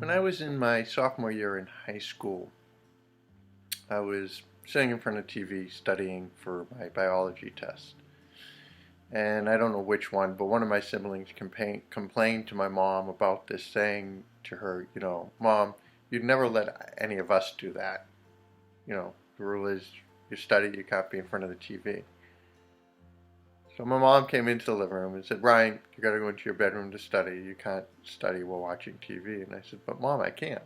When I was in my sophomore year in high school, I was sitting in front of TV studying for my biology test. And I don't know which one, but one of my siblings complained to my mom about this, saying to her, Mom, you'd never let any of us do that. The rule is you study, you can't be in front of the TV. So my mom came into the living room and said, Ryan, you got to go into your bedroom to study. You can't study while watching TV. And I said, but Mom, I can't.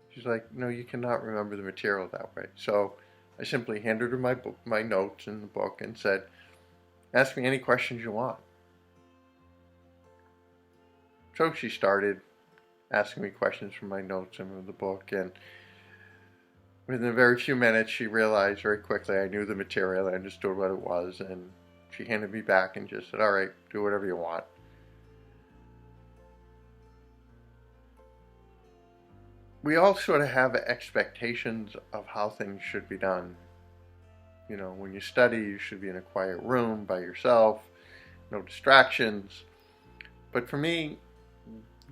She's like, no, you cannot remember the material that way. So I simply handed her my notes in the book and said, ask me any questions you want. So she started asking me questions from my notes and from the book, and within a very few minutes she realized very quickly I knew the material, I understood what it was, and she handed me back and just said, all right, do whatever you want. We all sort of have expectations of how things should be done. When you study, you should be in a quiet room by yourself, no distractions. But for me,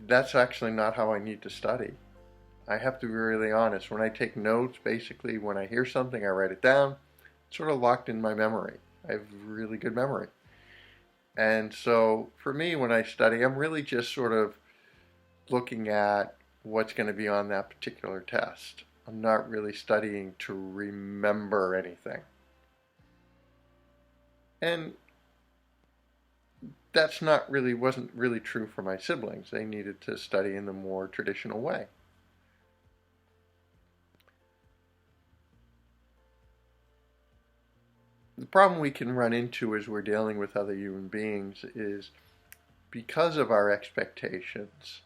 that's actually not how I need to study. I have to be really honest. When I take notes, basically, when I hear something, I write it down. It's sort of locked in my memory. I have really good memory. And so for me, when I study, I'm really just sort of looking at what's going to be on that particular test. I'm not really studying to remember anything. And wasn't really true for my siblings. They needed to study in the more traditional way. The problem we can run into as we're dealing with other human beings is because of our expectations,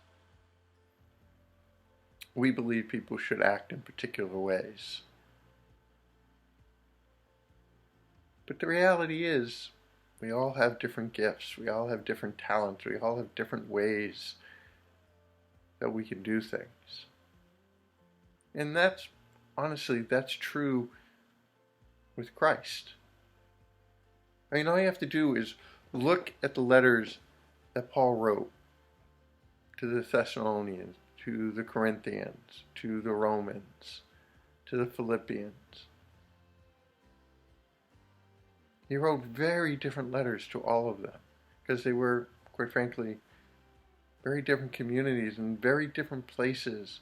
we believe people should act in particular ways. But the reality is, we all have different gifts, we all have different talents, we all have different ways that we can do things. And honestly, that's true with Christ. I mean, all you have to do is look at the letters that Paul wrote to the Thessalonians, to the Corinthians, to the Romans, to the Philippians. He wrote very different letters to all of them because they were, quite frankly, very different communities and very different places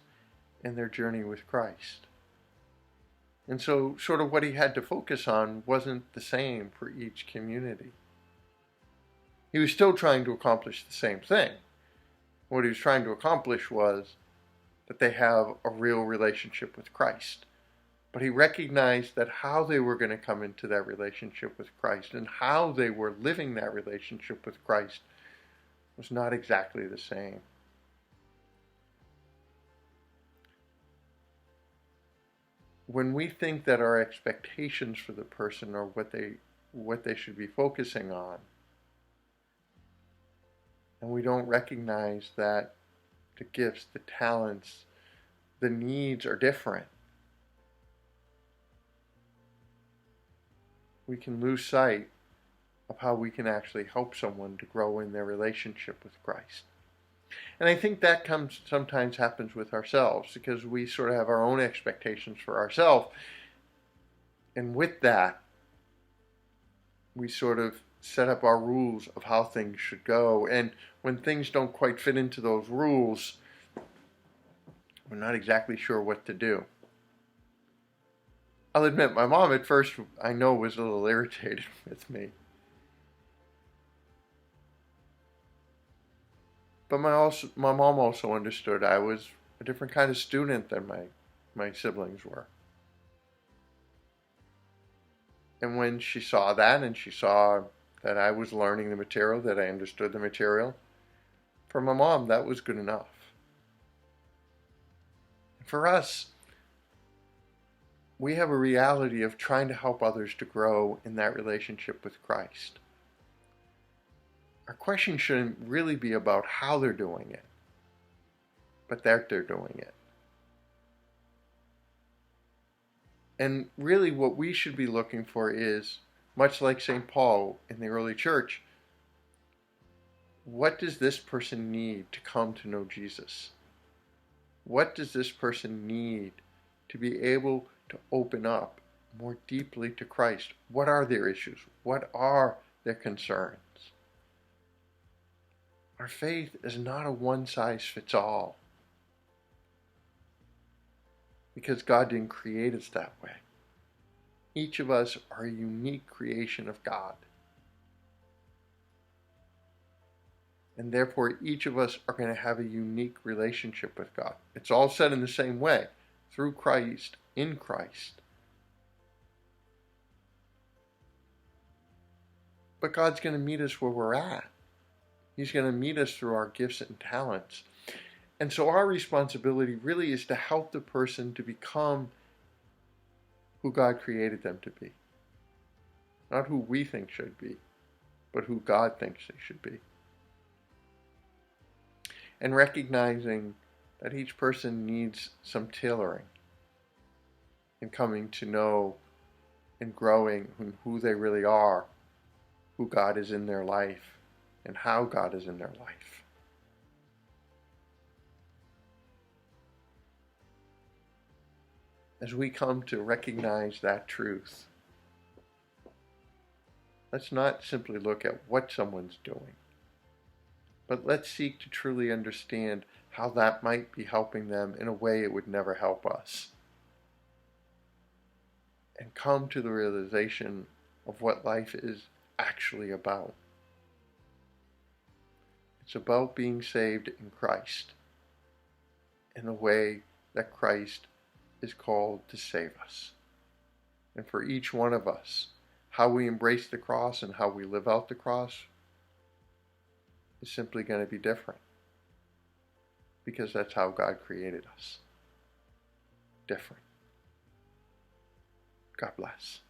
in their journey with Christ. And so sort of what he had to focus on wasn't the same for each community. He was still trying to accomplish the same thing. What he was trying to accomplish was that they have a real relationship with Christ. But he recognized that how they were going to come into that relationship with Christ and how they were living that relationship with Christ was not exactly the same. When we think that our expectations for the person are what they should be focusing on, and we don't recognize that the gifts, the talents, the needs are different, we can lose sight of how we can actually help someone to grow in their relationship with Christ. And I think that sometimes happens with ourselves because we sort of have our own expectations for ourselves. And with that, we sort of set up our rules of how things should go. And when things don't quite fit into those rules, we're not exactly sure what to do. I'll admit, my mom at first, I know, was a little irritated with me. But my mom also understood I was a different kind of student than my siblings were. And when she saw that, and she saw that I was learning the material, that I understood the material, for my mom, that was good enough. For us, we have a reality of trying to help others to grow in that relationship with Christ. Our question shouldn't really be about how they're doing it, but that they're doing it. And really what we should be looking for is, much like St. Paul in the early church, what does this person need to come to know Jesus? What does this person need to be able to open up more deeply to Christ? What are their issues? What are their concerns? Our faith is not a one-size-fits-all, because God didn't create us that way. Each of us are a unique creation of God. And therefore, each of us are going to have a unique relationship with God. It's all said in the same way, through Christ, in Christ. But God's going to meet us where we're at. He's going to meet us through our gifts and talents. And so our responsibility really is to help the person to become who God created them to be. Not who we think should be, but who God thinks they should be. And recognizing that each person needs some tailoring in coming to know and growing who they really are, who God is in their life, and how God is in their life. As we come to recognize that truth, let's not simply look at what someone's doing, but let's seek to truly understand how that might be helping them in a way it would never help us. And come to the realization of what life is actually about. It's about being saved in Christ in the way that Christ is called to save us. And for each one of us, how we embrace the cross and how we live out the cross is simply going to be different, because that's how God created us. Different. God bless.